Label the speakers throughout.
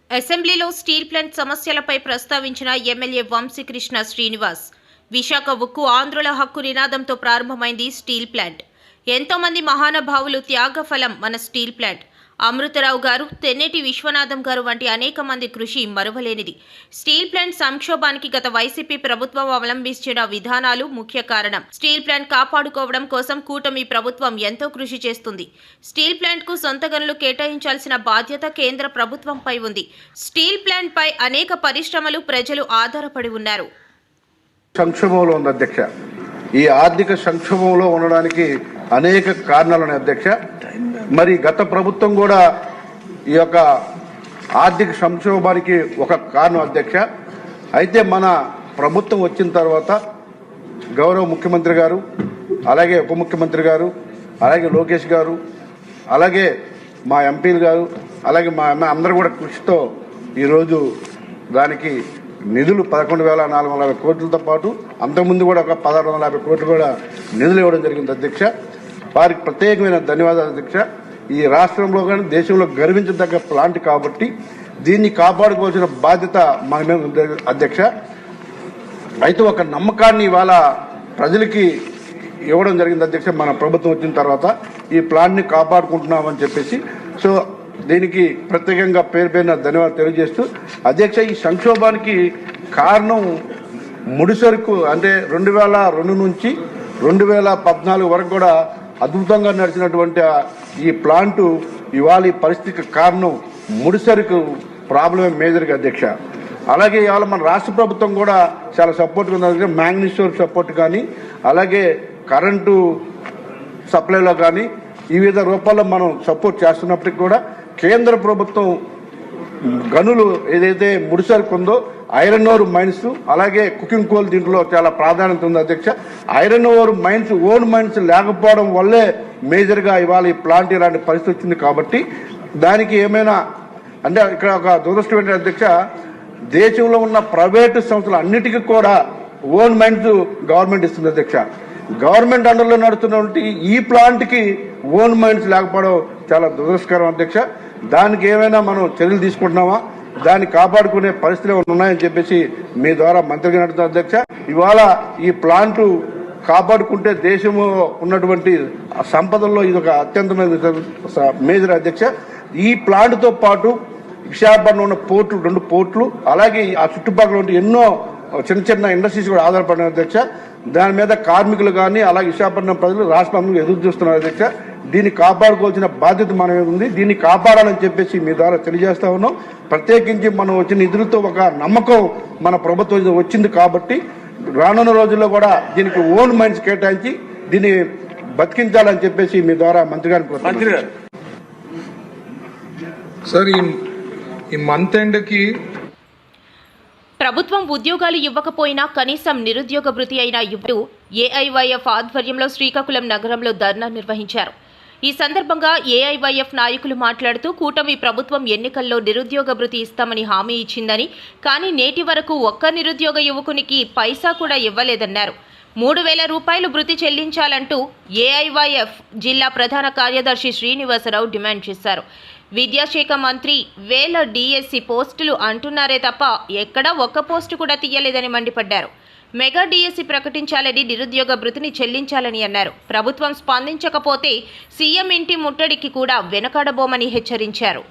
Speaker 1: అసెంబ్లీలో steel plant సమస్యలపై ప్రస్తావించిన ఎమ్మెల్యే వంశీకృష్ణ శ్రీనివాస్. విశాఖ ఉక్కు ఆంధ్రుల హక్కు నినాదంతో ప్రారంభమైంది స్టీల్ ప్లాంట్. ఎంతో మంది మహానుభావులు త్యాగఫలం మన స్టీల్ ప్లాంట్. అమృతరావు గారు, తెన్నేటి విశ్వనాథం గారు వంటి అనేక మంది కృషి మరువలేనిది. స్టీల్ ప్లాంట్ సంక్షోభానికి గత వైసీపీ ప్రభుత్వం అవలంబించిన విధానాలు ముఖ్య కారణం. స్టీల్ ప్లాంట్ కాపాడుకోవడం కోసం కూటమి ప్రభుత్వం ఎంతో కృషి చేస్తుంది. స్టీల్ ప్లాంట్ కు సొంత గనులు కేటాయించాల్సిన బాధ్యత కేంద్ర ప్రభుత్వంపై ఉంది. స్టీల్ ప్లాంట్ పై అనేక పరిశ్రమలు, ప్రజలు ఆధారపడి ఉన్నారు.
Speaker 2: సంక్షోభంలో ఉంది అధ్యక్ష. ఈ ఆర్థిక సంక్షోభంలో ఉండడానికి అనేక కారణాలు ఉన్నాయి అధ్యక్ష. మరి గత ప్రభుత్వం కూడా ఈ యొక్క ఆర్థిక సంక్షోభానికి ఒక కారణం అధ్యక్ష. అయితే మన ప్రభుత్వం వచ్చిన తర్వాత గౌరవ ముఖ్యమంత్రి గారు, అలాగే ఉప ముఖ్యమంత్రి గారు, అలాగే లోకేష్ గారు, అలాగే మా ఎంపీలు గారు, అలాగే మా అందరూ కూడా కృషితో ఈరోజు దానికి నిధులు 11,440 కోట్లతో పాటు అంతకుముందు కూడా ఒక 1,650 కోట్లు కూడా నిధులు ఇవ్వడం జరిగింది అధ్యక్ష. వారికి ప్రత్యేకమైన ధన్యవాదాలు అధ్యక్ష. ఈ రాష్ట్రంలో కానీ దేశంలో గర్వించదగ్గ ప్లాంట్ కాబట్టి దీన్ని కాపాడుకోవాల్సిన బాధ్యత మన మీద ఉంది అధ్యక్ష. అయితే ఒక నమ్మకాన్ని ఇవాళ ప్రజలకి ఇవ్వడం జరిగింది అధ్యక్ష. మన ప్రభుత్వం వచ్చిన తర్వాత ఈ ప్లాంట్ని కాపాడుకుంటున్నామని చెప్పేసి. సో దీనికి ప్రత్యేకంగా పేరుపైన ధన్యవాదాలు తెలియజేస్తూ అధ్యక్ష, ఈ సంక్షోభానికి కారణం ముడిసరుకు అంటే 2002 నుంచి 2014 వరకు కూడా అద్భుతంగా నడిచినటువంటి ఈ ప్లాంటు ఇవాళ ఈ పరిస్థితికి కారణం ముడిసరుకు ప్రాబ్లమే మేజర్గా అధ్యక్ష. అలాగే ఇవాళ మన రాష్ట్ర ప్రభుత్వం కూడా చాలా సపోర్ట్గా ఉంది. మ్యాగ్నీషియం సపోర్ట్ కానీ, అలాగే కరెంటు సప్లైలో కానీ ఈ వివిధ రూపాల్లో మనం సపోర్ట్ చేస్తున్నప్పటికీ కూడా కేంద్ర ప్రభుత్వం గనులు ఏదైతే ముడిసరుకు ఉందో ఐరన్ ఓర్ మైన్స్, అలాగే కుకింగ్ కోల్ దీంట్లో చాలా ప్రాధాన్యత ఉంది అధ్యక్ష. Iron ore mines own mines లేకపోవడం వల్లే మేజర్గా ఇవాళ ఈ ప్లాంట్ ఇలాంటి పరిస్థితి వచ్చింది. కాబట్టి దానికి ఏమైనా అంటే ఇక్కడ ఒక దురదృష్టం ఏంటంటే అధ్యక్ష, దేశంలో ఉన్న ప్రైవేటు సంస్థలు అన్నిటికీ కూడా ఓన్ మైన్స్ గవర్నమెంట్ ఇస్తుంది అధ్యక్ష. గవర్నమెంట్ అండర్లో నడుస్తున్నటువంటి ఈ ప్లాంట్కి ఓన్ మైన్స్ లేకపోవడం చాలా దురదృష్టకరం అధ్యక్ష. దానికి ఏమైనా మనం చర్యలు తీసుకుంటున్నామా, దాన్ని కాపాడుకునే పరిస్థితులు ఉన్నాయని చెప్పేసి మీ ద్వారా మంత్రిగా నడుతున్న అధ్యక్ష. ఇవాళ ఈ ప్లాంటు కాపాడుకుంటే దేశంలో ఉన్నటువంటి సంపదల్లో ఇది ఒక అత్యంతమైన మేజర్ అధ్యక్ష. ఈ ప్లాంట్తో పాటు విశాఖపట్నంలో ఉన్న పోర్టులు, 2 పోర్టులు, అలాగే ఆ చుట్టుపక్కల ఉంటే ఎన్నో చిన్న చిన్న ఇండస్ట్రీస్ కూడా ఆధారపడిన అధ్యక్ష. దాని మీద కార్మికులు కానీ, అలాగే విశాఖపట్నం ప్రజలు రాష్ట్రంలో ఎదురు చూస్తున్నారు అధ్యక్ష. దీన్ని కాపాడుకోవాల్సిన బాధ్యత మన మీద ఉంది. దీన్ని కాపాడాలని చెప్పేసి మీ ద్వారా తెలియజేస్తా ఉన్నాం. ప్రత్యేకించి మనం వచ్చిన నిధులతో ఒక నమ్మకం మన ప్రభుత్వం వచ్చింది కాబట్టి రానున్న రోజుల్లో కూడా దీనికి ఓన్ మైన్స్ కేటాయించి దీన్ని బతికించాలని చెప్పేసి మీ ద్వారా మంత్రి గారికి
Speaker 3: సార్ ఈ మంత్ ఎండ్కి
Speaker 1: ప్రభుత్వం ఉద్యోగాలు ఇవ్వకపోయినా కనీసం నిరుద్యోగ భృతి అయినా ఇవ్వరు. ఏఐవైఎఫ్ ఆధ్వర్యంలో శ్రీకాకుళం నగరంలో ధర్నా నిర్వహించారు. ఈ సందర్భంగా ఏఐవైఎఫ్ నాయకులు మాట్లాడుతూ కూటమి ప్రభుత్వం ఎన్నికల్లో నిరుద్యోగ భృతి ఇస్తామని హామీ ఇచ్చిందని, కానీ నేటి వరకు ఒక్క నిరుద్యోగ యువకునికి పైసా కూడా ఇవ్వలేదన్నారు. 3,000 రూపాయలు భృతి చెల్లించాలంటూ ఏఐవైఎఫ్ జిల్లా ప్రధాన కార్యదర్శి శ్రీనివాసరావు డిమాండ్ చేశారు. విద్యాశాఖ మంత్రి వేల డిఎస్సి పోస్టులు అంటున్నారే తప్ప ఎక్కడా ఒక్క పోస్టు కూడా తీయలేదని మండిపడ్డారు. మెగా డిఎస్సి ప్రకటించాలని, నిరుద్యోగ భృతిని చెల్లించాలని అన్నారు. ప్రభుత్వం స్పందించకపోతే సీఎం ఇంటి ముట్టడికి కూడా వెనకాడబోమని హెచ్చరించారు.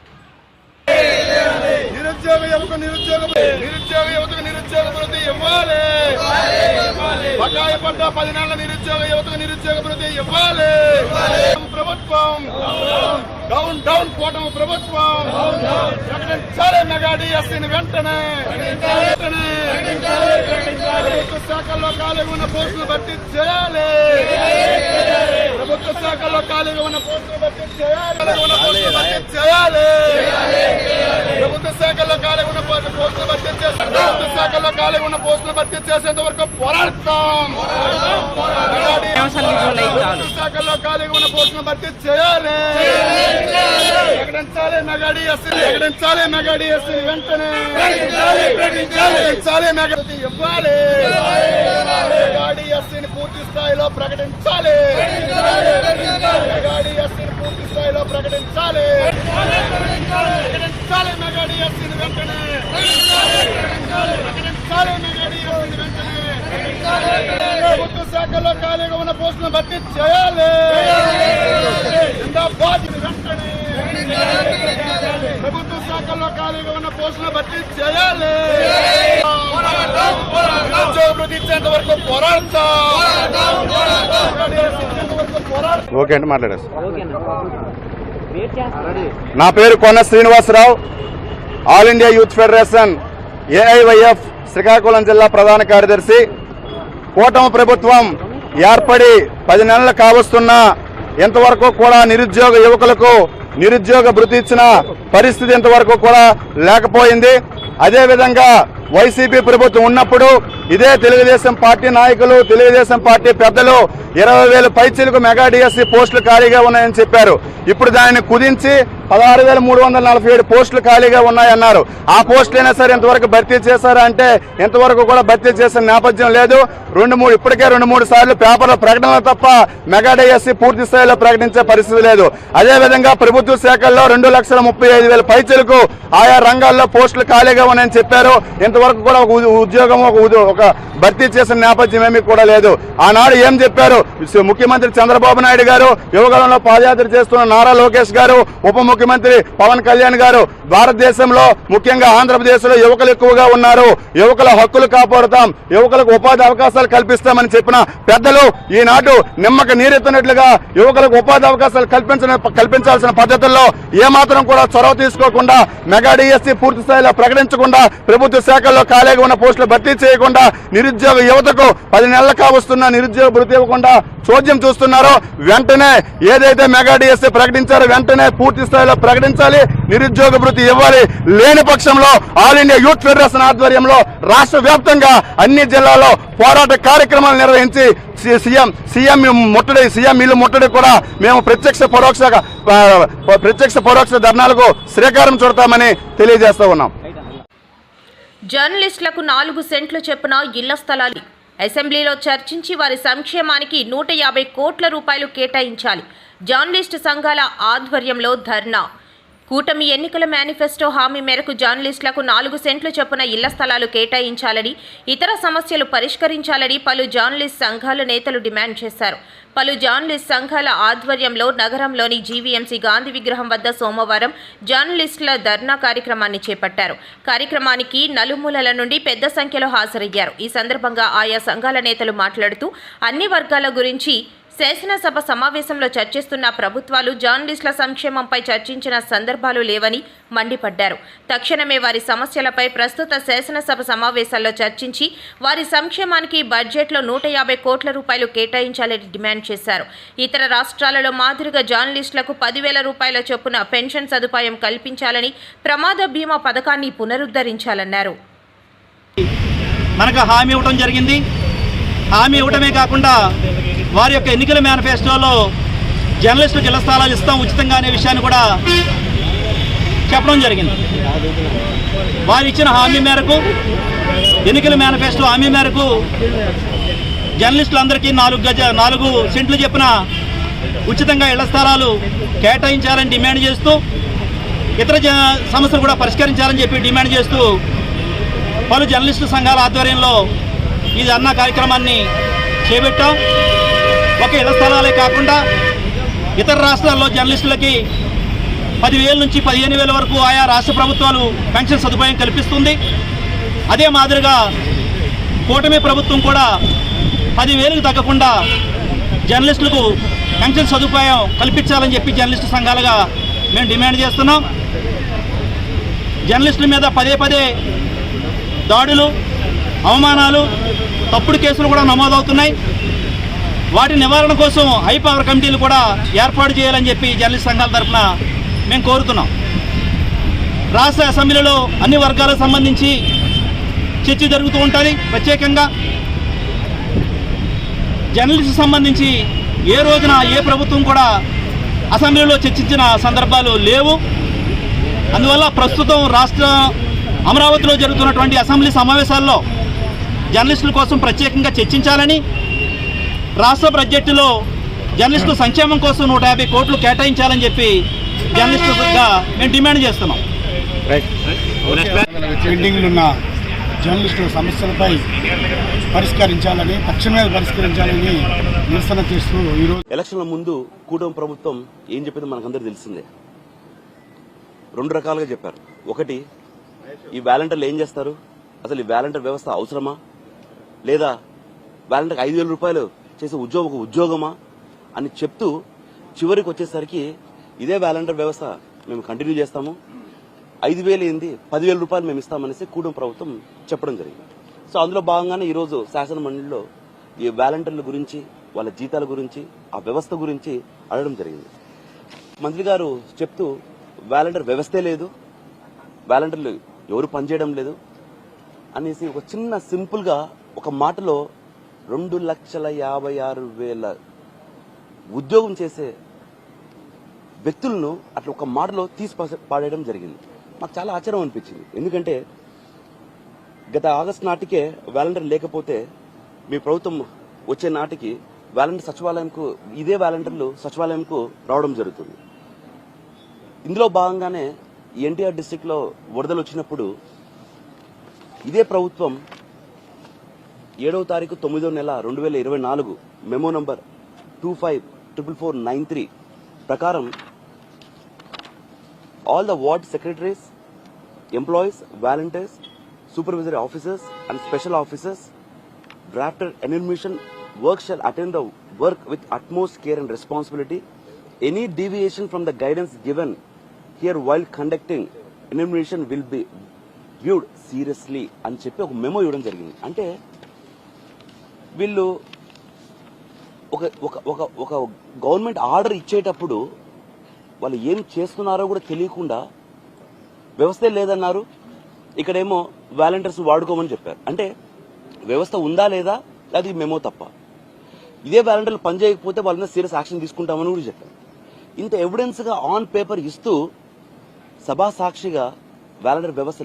Speaker 4: డౌన్ డౌన్ కూటమి ప్రభుత్వం ప్రకటించాలి మెగా డిఎస్సీని వెంటనే. ప్రభుత్వ శాఖల్లో ఖాళీగా ఉన్న పోస్టులు భర్తీ చేయాలి. ప్రభుత్వ శాఖల్లో ఖాళీగా ఉన్న పోస్టులు భర్తీ చేయాలి. ప్రభుత్వ శాఖల్లో ఖాళీగా ఉన్న పోస్టులు భర్తీ చేసి ప్రభుత్వ శాఖల్లో ఖాళీగా ఉన్న పోస్టులు భర్తీ చేసేంత వరకు పోరాడతాం.
Speaker 5: అత్యవసర నిధులు చాలు.
Speaker 4: శాఖల్లో ఖాళీగా ఉన్న పోస్టులను భర్తీ చేయాలి. ప్రకటించాలి మెగాడి ఎస్సీ, ప్రకటించాలి మెగాడి ఎస్సీ వెంటనే ప్రకటించాలి మెగాడి ఇవ్వాలి. మెగాడి ఎస్సీని పూర్తి స్థాయిలో ప్రకటించాలి. మెగాడి ఎస్సీని పూర్తి స్థాయిలో ప్రకటించాలి. ప్రకటించాలి మెగాడి ఎస్సీని వెంటనే ప్రకటించాలి మెగాడి ఎస్సీని వెంటనే. ప్రభుత్వ శాఖల్లో ఖాళీగా ఉన్న పోస్టులను భర్తీ చేయాలి. జిందాబాద్ వెంటనే ప్రభుత్వ శాఖల్లో ఖాళీగా ఉన్న పోస్టులను భర్తీ చేయాలి. నిరుద్యోగ ఇచ్చేంత వరకు పోరాడతాం.
Speaker 2: ఓకే అండి, మాట్లాడేసి. నా పేరు Konna Srinivasarao, all India youth federation AIYF Srikakulam జిల్లా ప్రధాన కార్యదర్శి. కూటమి ప్రభుత్వం ఏర్పడి 10 నెలలు కావస్తున్నా ఇంతవరకు కూడా నిరుద్యోగ యువకులకు నిరుద్యోగ భృతి ఇచ్చిన పరిస్థితి ఇంతవరకు కూడా లేకపోయింది. అదేవిధంగా వైసీపీ ప్రభుత్వం ఉన్నప్పుడు ఇదే తెలుగుదేశం పార్టీ నాయకులు, తెలుగుదేశం పార్టీ పెద్దలు 20,000 పైచీలకు మెగా డిఎస్సీ పోస్టులు ఖాళీగా ఉన్నాయని చెప్పారు. ఇప్పుడు దానిని కుదించి 16,347 పోస్టులు ఖాళీగా ఉన్నాయన్నారు. ఆ పోస్టులైనా సరే ఇంతవరకు భర్తీ చేశారా అంటే ఇంతవరకు కూడా భర్తీ చేసిన నేపథ్యం లేదు. ఇప్పటికే 2-3 సార్లు పేపర్ల ప్రకటనలు తప్ప మెగా డిఎస్సీ పూర్తి స్థాయిలో ప్రకటించే పరిస్థితి లేదు. అదేవిధంగా ప్రభుత్వ శాఖల్లో 2,35,000 పైచీలకు ఆయా రంగాల్లో పోస్టులు ఖాళీగా ఉన్నాయని చెప్పారు. ఇంతవరకు కూడా ఒక ఉద్యోగం ఒక భర్తీ చేసిన నేపథ్యం ఏమీ కూడా లేదు. ఆనాడు ఏం చెప్పారు? ముఖ్యమంత్రి చంద్రబాబు నాయుడు గారు, యువగలంలో పాదయాత్ర చేస్తున్న నారా లోకేష్ గారు, ఉప ముఖ్యమంత్రి పవన్ కళ్యాణ్ గారు భారతదేశంలో ముఖ్యంగా ఆంధ్రప్రదేశ్ లో యువకులు ఎక్కువగా ఉన్నారు, యువకుల హక్కులు కాపాడుతాం, యువకులకు ఉపాధి అవకాశాలు కల్పిస్తామని చెప్పిన పెద్దలు ఈనాడు నిమ్మక నీరెత్తినట్లుగా యువకులకు ఉపాధి అవకాశాలు కల్పించాల్సిన పద్ధతుల్లో ఏమాత్రం కూడా చొరవ తీసుకోకుండా మెగా డిఎస్సీ పూర్తి స్థాయిలో ప్రకటించకుండా ప్రభుత్వ శాఖల్లో ఖాళీగా ఉన్న పోస్టులు భర్తీ చేయకుండా నిరుద్యోగ యువతకు 10 నెలలు కావస్తున్న నిరుద్యోగ భృతి ఇవ్వకుండా చోద్యం చూస్తున్నారో వెంటనే ఏదైతే మెగా డిఎస్సీ ప్రకటించారో వెంటనే పూర్తి స్థాయిలో ప్రకటించాలి, నిరుద్యోగ భృతి ఇవ్వాలి. లేని పక్షంలో ఆల్ ఇండియా యూత్ ఫెడరేషన్ ఆధ్వర్యంలో రాష్ట్ర వ్యాప్తంగా అన్ని జిల్లాల్లో పోరాట కార్యక్రమాలు నిర్వహించి సీఎం ఇల్లు ముట్టడి కూడా మేము ప్రత్యక్ష పరోక్ష ధర్నాలకు శ్రీకారం చుడతామని తెలియజేస్తా ఉన్నాం.
Speaker 1: జర్నలిస్టులకు 4 సెంట్లు చొప్పున ఇళ్ల స్థలాలు అసెంబ్లీలో చర్చించి వారి సంక్షేమానికి 150 కోట్ల రూపాయలు కేటాయించాలి. జర్నలిస్టు సంఘాల ఆధ్వర్యంలో ధర్నా. కూటమి ఎన్నికల మేనిఫెస్టో హామీ మేరకు జర్నలిస్టులకు 4 సెంట్లు చొప్పున ఇళ్ల స్థలాలు కేటాయించాలని, ఇతర సమస్యలు పరిష్కరించాలని పలు జర్నలిస్ట్ సంఘాల నేతలు డిమాండ్ చేశారు. పలు జర్నలిస్ట్ సంఘాల ఆధ్వర్యంలో నగరంలోని జీవీఎంసీ గాంధీ విగ్రహం వద్ద సోమవారం జర్నలిస్టుల ధర్నా కార్యక్రమాన్ని చేపట్టారు. కార్యక్రమానికి నలుమూలల నుండి పెద్ద సంఖ్యలో హాజరయ్యారు. ఈ సందర్భంగా ఆయా సంఘాల నేతలు మాట్లాడుతూ అన్ని వర్గాల గురించి శాసనసభ సమావేశంలో చర్చిస్తున్న ప్రభుత్వాలు జర్నలిస్టుల సంక్షేమంపై చర్చించిన సందర్భాలు లేవని మండిపడ్డారు. తక్షణమే వారి సమస్యలపై ప్రస్తుత శాసనసభ సమావేశాల్లో చర్చించి వారి సంక్షేమానికి బడ్జెట్లో 150 కోట్ల రూపాయలు కేటాయించాలని డిమాండ్ చేశారు. ఇతర రాష్ట్రాలలో మాదిరిగా జర్నలిస్టులకు 10,000 రూపాయల చొప్పున పెన్షన్ సదుపాయం కల్పించాలని, ప్రమాద బీమా పథకాన్ని పునరుద్ధరించాలన్నారు.
Speaker 6: మనకు హామీ ఇవ్వడం జరిగింది. హామీ ఇవ్వడమే కాకుండా వారి యొక్క ఎన్నికల మేనిఫెస్టోలో జర్నలిస్టులకు ఇళ్ల స్థలాలు ఇస్తాం ఉచితంగా అనే విషయాన్ని కూడా చెప్పడం జరిగింది. వారు ఇచ్చిన హామీ మేరకు, ఎన్నికల మేనిఫెస్టో హామీ మేరకు జర్నలిస్టులందరికీ 4 సెంట్లు చెప్పిన ఉచితంగా ఇళ్ల స్థలాలు కేటాయించాలని డిమాండ్ చేస్తూ, ఇతర సమస్యలు కూడా పరిష్కరించాలని చెప్పి డిమాండ్ చేస్తూ పలు జర్నలిస్టు సంఘాల ఆధ్వర్యంలో ఈ ధర్నా కార్యక్రమాన్ని చేపట్టాం. ఒక ఇళ్ల స్థలాలే కాకుండా ఇతర రాష్ట్రాల్లో జర్నలిస్టులకి 10,000 నుంచి 15,000 వరకు ఆయా రాష్ట్ర ప్రభుత్వాలు పెన్షన్ సదుపాయం కల్పిస్తుంది. అదే మాదిరిగా కూటమి ప్రభుత్వం కూడా 10,000కు తగ్గకుండా జర్నలిస్టులకు పెన్షన్ సదుపాయం కల్పించాలని చెప్పి జర్నలిస్టు సంఘాలుగా మేము డిమాండ్ చేస్తున్నాం. జర్నలిస్టుల మీద పదే దాడులు, అవమానాలు, తప్పుడు కేసులు కూడా నమోదవుతున్నాయి. వాటి నివారణ కోసం హై పవర్ కమిటీలు కూడా ఏర్పాటు చేయాలని చెప్పి జర్నలిస్ట్ సంఘాల తరఫున మేము కోరుతున్నాం. రాష్ట్ర అసెంబ్లీలో అన్ని వర్గాలకు సంబంధించి చర్చ జరుగుతూ ఉంటుంది. ప్రత్యేకంగా జర్నలిస్ట్ సంబంధించి ఏ రోజున ఏ ప్రభుత్వం కూడా అసెంబ్లీలో చర్చించిన సందర్భాలు లేవు. అందువల్ల ప్రస్తుతం రాష్ట్ర అమరావతిలో జరుగుతున్నటువంటి అసెంబ్లీ సమావేశాల్లో జర్నలిస్టుల కోసం ప్రత్యేకంగా చర్చించాలని, రాష్ట్ర బడ్జెట్లో జర్నలిస్టుల సంక్షేమం కోసం 150 కోట్లు కేటాయించాలని చెప్పి జర్నలిస్టులుగా మేము డిమాండ్ చేస్తున్నాం.
Speaker 4: పెండింగ్లు ఉన్న జర్నలిస్టుల సమస్యలపై పరిష్కరించాలని, తక్షణమే పరిష్కరించాలని నిరసన చేస్తూ ఈరోజు
Speaker 5: ఎలక్షన్ల ముందు కూటమి ప్రభుత్వం ఏం చెప్పిందో మనకందరూ తెలిసిందే. 2 రకాలుగా చెప్పారు. ఒకటి, ఈ వాలంటీర్లు ఏం చేస్తారు, అసలు ఈ వాలంటీర్ వ్యవస్థ అవసరమా, లేదా వాలంటీర్కి 5,000 రూపాయలు చేసే ఉద్యోగమా అని చెప్తూ చివరికి వచ్చేసరికి ఇదే వాలంటీర్ వ్యవస్థ మేము కంటిన్యూ చేస్తాము, 5,000 ఏంది 10,000 రూపాయలు మేము ఇస్తామనేసి కూటమి ప్రభుత్వం చెప్పడం జరిగింది. సో అందులో భాగంగానే ఈరోజు శాసన మండలిలో ఈ వాలంటీర్ల గురించి, వాళ్ళ జీతాల గురించి, ఆ వ్యవస్థ గురించి అడగడం జరిగింది. మంత్రి గారు చెప్తూ వాలంటీర్ వ్యవస్థే లేదు, వాలంటీర్లు ఎవరు పనిచేయడం లేదు అనేసి ఒక చిన్న సింపుల్ గా ఒక మాటలో 2,56,000 ఉద్యోగం చేసే వ్యక్తులను అట్లా ఒక మాటలో తీసి పాడేయడం జరిగింది. మాకు చాలా ఆశ్చర్యం అనిపించింది. ఎందుకంటే గత ఆగస్టు నాటికే వాలంటీర్ లేకపోతే మీ ప్రభుత్వం వచ్చే నాటికి వాలంటీర్ సచివాలయంకు, ఇదే వాలంటీర్లు సచివాలయంకు రావడం జరుగుతుంది. ఇందులో భాగంగానే ఎన్టీఆర్ డిస్టిక్ లో వరదలు వచ్చినప్పుడు ఇదే ప్రభుత్వం 7వ తారీఖు 9వ నెల 2024 మెమో నంబర్ 254493 ప్రకారం all the ward secretaries, employees, volunteers, supervisory officers and special officers drafted enumeration work shall attend the work with utmost care and responsibility. Any deviation from the guidance given here while conducting enumeration will be viewed seriously అని చెప్పి ఒక memo ఇవ్వడం జరిగింది. అంటే వీళ్ళు ఒక government order ఇచ్చేటప్పుడు వాళ్ళు ఏం చేస్తున్నారో కూడా తెలియకుండా వ్యవస్థే లేదన్నారు, ఇక్కడేమో వాలంటీర్స్ వాడుకోమని చెప్పారు. అంటే వ్యవస్థ ఉందా లేదా, అది మెమో తప్ప. ఇదే వాలంటీర్లు పనిచేయకపోతే వాళ్ళ మీద సీరియస్ యాక్షన్ తీసుకుంటామని కూడా చెప్పారు. ఇంత ఎవిడెన్స్ గా ఆన్ పేపర్ ఇస్తూ సభా సాక్షిగా వాలంటీర్ వ్యవస్థ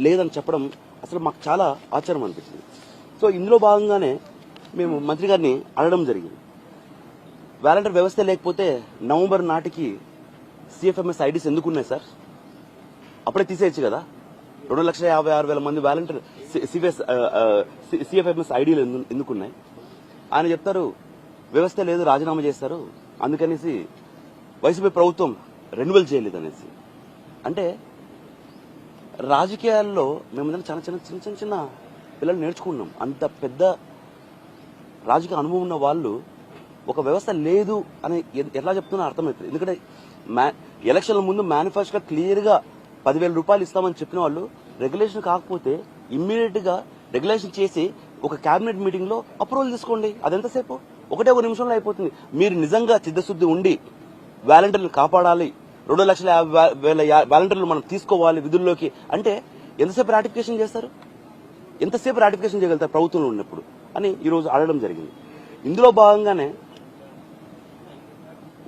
Speaker 5: లేదని చెప్పడం అసలు మాకు చాలా ఆశ్చర్యం అనిపించింది. సో ఇందులో భాగంగానే మేము మంత్రి గారిని అడగడం జరిగింది. వాలంటీర్ వ్యవస్థ లేకపోతే నవంబర్ నాటికి సిఎఫ్ఎంఎస్ ఐడీస్ ఎందుకున్నాయి సార్? అప్పుడే తీసేయచ్చు కదా. 2,56,000 మంది వాలంటీర్ సిఎఫ్ఎంఎస్ ఐడీలు ఎందుకున్నాయి? ఆయన చెప్తారు వ్యవస్థ లేదు, రాజీనామా చేస్తారు, అందుకనేసి వైసీపీ ప్రభుత్వం రెన్యువల్ చేయలేదు అనేసి. అంటే రాజకీయాల్లో మేము చాలా చిన్న పిల్లలు నేర్చుకున్నాం. అంత పెద్ద రాజకీయ అనుభవం ఉన్న వాళ్ళు ఒక వ్యవస్థ లేదు అని ఎట్లా చెప్తున్నా అర్థమవుతుంది. ఎందుకంటే ఎలక్షన్ల ముందు మేనిఫెస్టో క్లియర్ గా 10,000 రూపాయలు ఇస్తామని చెప్పిన వాళ్ళు రెగ్యులేషన్ కాకపోతే ఇమ్మీడియట్ గా రెగ్యులేషన్ చేసి ఒక కేబినెట్ మీటింగ్ లో అప్రూవల్ తీసుకోండి. అదెంతసేపు? ఒక నిమిషంలో అయిపోతుంది. మీరు నిజంగా చిత్తశుద్ధి ఉండి వాలంటీర్లు కాపాడాలి, 2,50,000 వాలంటీర్లు మనం తీసుకోవాలి విధుల్లోకి అంటే ఎంతసేపు రాటిఫికేషన్ చేస్తారు? ఎంతసేపు రాటిఫికేషన్ చేయగలుగుతారు ప్రభుత్వంలో ఉన్నప్పుడు అని ఈరోజు అడగడం జరిగింది. ఇందులో భాగంగానే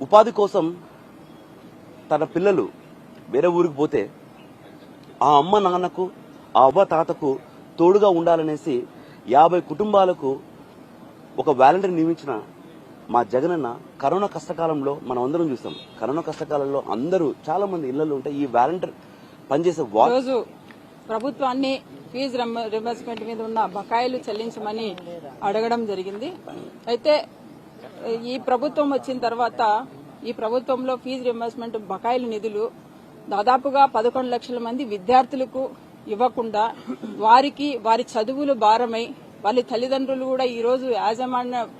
Speaker 5: ఉపాధి కోసం తన పిల్లలు వేరే ఊరికి పోతే ఆ అమ్మ నాన్నకు, ఆ అవ్వ తాతకు తోడుగా ఉండాలనేసి 50 కుటుంబాలకు ఒక వాలంటీర్ నియమించిన మా జగనన్న కరోనా కష్టకాలంలో మనం అందరం చూసాం. కరోనా కష్టకాలంలో అందరూ చాలా మంది ఇళ్లలో ఉంటే ఈ వాలంటీర్ పనిచేసే
Speaker 7: రోజు ప్రభుత్వాన్ని ఫీజు రింబర్స్మెంట్ మీద ఉన్న బకాయిలు చెల్లించమని అడగడం జరిగింది. అయితే ఈ ప్రభుత్వం వచ్చిన తర్వాత ఈ ప్రభుత్వంలో ఫీజు రింబర్స్మెంట్ బకాయిల నిధులు దాదాపుగా 11 లక్షల మంది విద్యార్థులకు ఇవ్వకుండా వారి చదువులు భారమై వాళ్ళ తల్లిదండ్రులు కూడా ఈ రోజు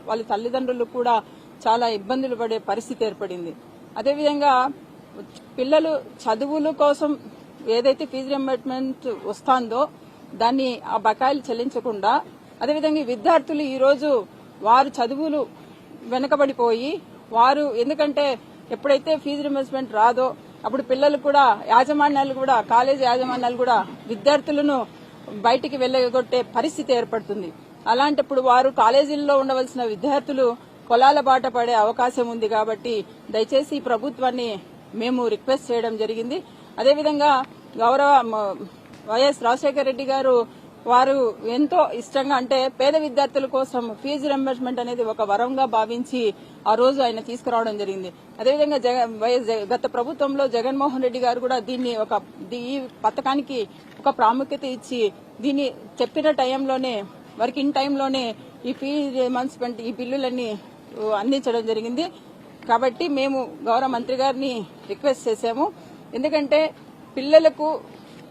Speaker 7: వాళ్ళ తల్లిదండ్రులు కూడా చాలా ఇబ్బందులు పడే పరిస్థితి ఏర్పడింది. అదేవిధంగా పిల్లలు చదువుల కోసం ఏదైతే ఫీజు రింబర్స్మెంట్ వస్తుందో దాన్ని ఆ బకాయిలు చెల్లించకుండా, అదేవిధంగా విద్యార్థులు ఈ రోజు వారు చదువులు వెనకబడిపోయి ఎందుకంటే ఎప్పుడైతే ఫీజు రింబర్స్మెంట్ రాదో అప్పుడు పిల్లలు కూడా కాలేజ్ యాజమాన్యాలు కూడా విద్యార్థులను బయటికి వెళ్లగొట్టే పరిస్థితి ఏర్పడుతుంది. అలాంటప్పుడు వారు కాలేజీల్లో ఉండవలసిన విద్యార్థులు పొలాల బాట పడే అవకాశం ఉంది. కాబట్టి దయచేసి ఈ ప్రభుత్వాన్ని మేము రిక్వెస్ట్ చేయడం జరిగింది. అదేవిధంగా గౌరవ వైఎస్ రాజశేఖర రెడ్డి గారు వారు ఎంతో ఇష్టంగా, అంటే పేద విద్యార్థుల కోసం ఫీజు రింబర్స్మెంట్ అనేది ఒక వరంగా భావించి ఆ రోజు ఆయన తీసుకురావడం జరిగింది. అదేవిధంగా గత ప్రభుత్వంలో జగన్మోహన్ రెడ్డి గారు కూడా ఈ పథకానికి ఒక ప్రాముఖ్యత ఇచ్చి దీన్ని చెప్పిన టైంలోనే, వారికి ఇన్ టైంలోనే ఈ ఫీజు రింబర్స్మెంట్ ఈ బిల్లులన్నీ అందించడం జరిగింది. కాబట్టి మేము గౌరవ మంత్రి గారిని రిక్వెస్ట్ చేశాము. ఎందుకంటే పిల్లలకు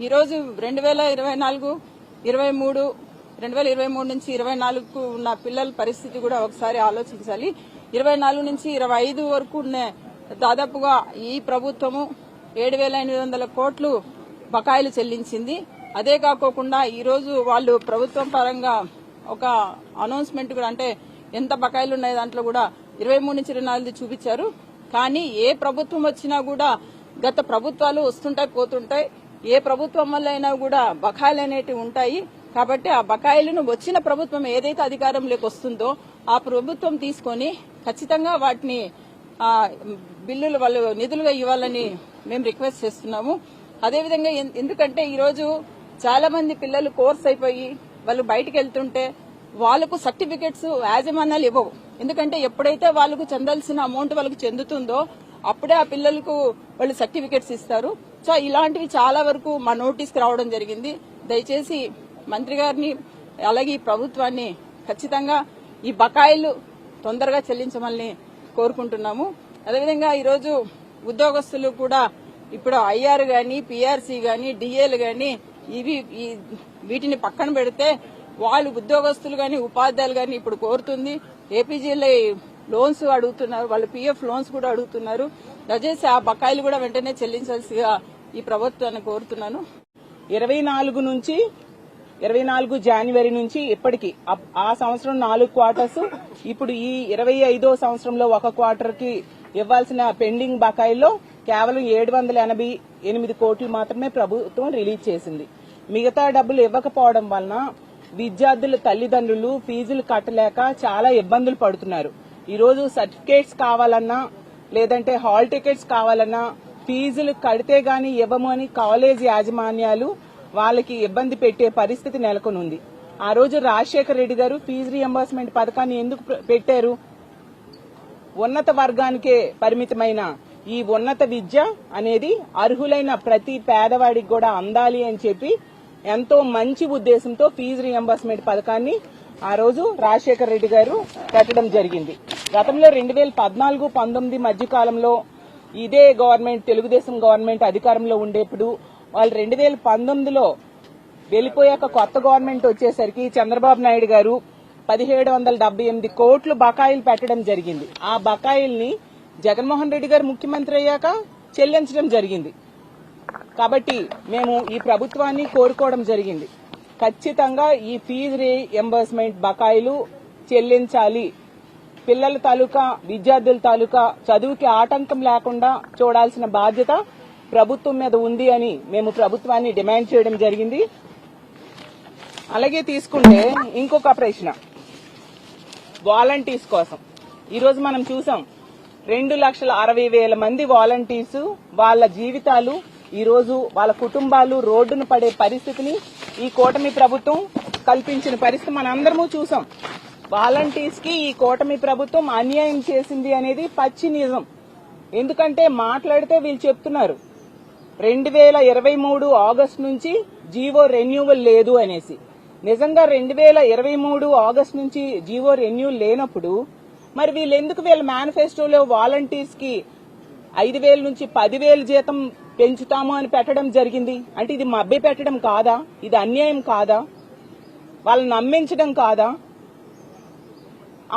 Speaker 7: ఈరోజు 2023 నుంచి 24 ఉన్న పిల్లల పరిస్థితి కూడా ఒకసారి ఆలోచించాలి. 24 నుంచి 25 వరకు ఉన్న దాదాపుగా ఈ ప్రభుత్వము 7,800 కోట్లు బకాయిలు చెల్లించింది. అదే కాకోకుండా ఈరోజు వాళ్ళు ప్రభుత్వం పరంగా ఒక అనౌన్స్మెంట్ కూడా, అంటే ఎంత బకాయిలు ఉన్నాయి దాంట్లో కూడా 23 నుంచి 24 చూపించారు. కానీ ఏ ప్రభుత్వం వచ్చినా కూడా గత ప్రభుత్వాలు వస్తుంటాయి పోతుంటాయి, ఏ ప్రభుత్వం వల్ల అయినా కూడా బకాయిలు అనేటివి ఉంటాయి. కాబట్టి ఆ బకాయిలను వచ్చిన ప్రభుత్వం ఏదైతే అధికారంలోకి వస్తుందో ఆ ప్రభుత్వం తీసుకొని ఖచ్చితంగా వాటిని బిల్లులు వాళ్ళు నిధులుగా ఇవ్వాలని మేము రిక్వెస్ట్ చేస్తున్నాము. అదేవిధంగా ఎందుకంటే ఈరోజు చాలా మంది పిల్లలు కోర్స్ అయిపోయి వాళ్ళు బయటకు వెళ్తుంటే వాళ్లకు సర్టిఫికెట్స్ యాజమాన్యాలు ఇవ్వవు. ఎందుకంటే ఎప్పుడైతే వాళ్ళకు చెందాల్సిన అమౌంట్ వాళ్ళకి చెందుతుందో అప్పుడే ఆ పిల్లలకు వాళ్ళు సర్టిఫికెట్స్ ఇస్తారు. సో ఇలాంటివి చాలా వరకు మా నోటీస్కి రావడం జరిగింది. దయచేసి మంత్రి గారిని అలాగే ఈ ప్రభుత్వాన్ని ఖచ్చితంగా ఈ బకాయిలు తొందరగా చెల్లించమని కోరుకుంటున్నాము. అదేవిధంగా ఈరోజు ఉద్యోగస్తులు కూడా ఇప్పుడు ఐఆర్ గాని, పీఆర్సీ గాని, డిఏలు గాని వీటిని పక్కన పెడితే వాళ్ళు ఉద్యోగస్తులు గాని, ఉపాధ్యాయులు గాని ఇప్పుడు కోరుతుంది ఏపీజీఎల్ఐ లోన్స్ అడుగుతున్నారు, వాళ్ళు పీఎఫ్ లోన్స్ కూడా అడుగుతున్నారు. దయచేసి ఆ బకాయిలు కూడా వెంటనే చెల్లించాల్సిగా ఈ ప్రభుత్వాన్ని కోరుతున్నాను.
Speaker 8: 24 జనవరి నుంచి ఇప్పటికి ఆ సంవత్సరం 4 క్వార్టర్స్, ఇప్పుడు ఈ 25వ సంవత్సరంలో 1 క్వార్టర్ కి ఇవ్వాల్సిన పెండింగ్ బకాయిల్లో కేవలం 788 కోట్లు మాత్రమే ప్రభుత్వం రిలీజ్ చేసింది. మిగతా డబ్బులు ఇవ్వకపోవడం వలన విద్యార్థుల తల్లిదండ్రులు ఫీజులు కట్టలేక చాలా ఇబ్బందులు పడుతున్నారు. ఈ రోజు సర్టిఫికేట్స్ కావాలన్నా లేదంటే హాల్ టికెట్స్ కావాలన్నా ఫీజులు కడితే గాని ఇవ్వము అని కాలేజ్ యాజమాన్యాలు వాళ్ళకి ఇబ్బంది పెట్టే పరిస్థితి నెలకొనుంది. ఆ రోజు రాజశేఖర రెడ్డి గారు ఫీజు రియంబర్స్మెంట్ పథకాన్ని ఎందుకు పెట్టారు? ఉన్నత వర్గానికే పరిమితమైన ఈ ఉన్నత విద్య అనేది అర్హులైన ప్రతి పేదవాడికి కూడా అందాలి అని చెప్పి ఎంతో మంచి ఉద్దేశంతో ఫీజు రియంబర్స్మెంట్ పథకాన్ని ఆ రోజు రాజశేఖర రెడ్డి గారు పెట్టడం జరిగింది. గతంలో 2014-19 మధ్య కాలంలో ఇదే గవర్నమెంట్, తెలుగుదేశం గవర్నమెంట్ అధికారంలో ఉండేప్పుడు వాళ్ళు 2019లో వెళ్లిపోయాక కొత్త గవర్నమెంట్ వచ్చేసరికి చంద్రబాబు నాయుడు గారు 1778 కోట్లు బకాయిలు పెట్టడం జరిగింది. ఆ బకాయిల్ని జగన్మోహన్ రెడ్డి గారు ముఖ్యమంత్రి అయ్యాక చెల్లించడం జరిగింది. కాబట్టి మేము ఈ ప్రభుత్వాన్ని కోరుకోవడం జరిగింది, ఖచ్చితంగా ఈ ఫీజు రియంబర్స్మెంట్ బకాయిలు చెల్లించాలి. పిల్లల తాలూకా, విద్యార్థుల తాలూకా చదువుకి ఆటంకం లేకుండా చూడాల్సిన బాధ్యత ప్రభుత్వం మీద ఉంది అని మేము ప్రభుత్వాన్ని డిమాండ్ చేయడం జరిగింది. అలాగే తీసుకుంటే ఇంకొక ప్రశ్న, వాలంటీర్స్ కోసం ఈరోజు మనం చూసాం 2,60,000 మంది వాలంటీర్స్ వాళ్ళ జీవితాలు ఈరోజు వాళ్ళ కుటుంబాలు రోడ్డున పడే పరిస్థితిని ఈ కూటమి ప్రభుత్వం కల్పించిన పరిస్థితి మనందరము చూసాం. వాలంటీర్స్ కి ఈ కూటమి ప్రభుత్వం అన్యాయం చేసింది అనేది పచ్చి నిజం. ఎందుకంటే మాట్లాడితే వీళ్ళు చెప్తున్నారు 2023 ఆగస్టు నుంచి జీవో రెన్యూవల్ లేదు అనేసి. నిజంగా 2023 ఆగస్టు నుంచి జీవో రెన్యూవల్ లేనప్పుడు మరి వీళ్ళెందుకు వీళ్ళ మేనిఫెస్టోలో వాలంటీర్స్ కి 5,000 నుంచి 10,000 జీతం పెంచుతాము అని పెట్టడం జరిగింది? అంటే ఇది మభ్య పెట్టడం కాదా? ఇది అన్యాయం కాదా? వాళ్ళని నమ్మించడం కాదా?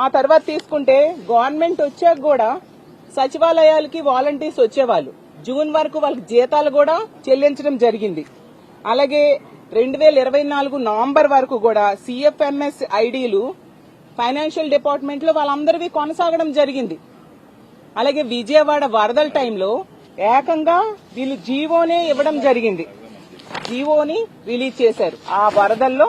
Speaker 8: ఆ తర్వాత తీసుకుంటే గవర్నమెంట్ వచ్చాక కూడా సచివాలయాలకి వాలంటీర్స్ వచ్చేవాళ్ళు, జూన్ వరకు వాళ్ళకి జీతాలు కూడా చెల్లించడం జరిగింది. అలాగే 2024 నవంబర్ వరకు కూడా CFMS ఐడీలు ఫైనాన్షియల్ డిపార్ట్మెంట్ లో వాళ్ళందరివి కొనసాగడం జరిగింది. అలాగే విజయవాడ వరదల టైంలో ఏకంగా వీళ్ళు జీవోనే ఇవ్వడం జరిగింది, జీవోని రిలీజ్ చేశారు. ఆ వరదల్లో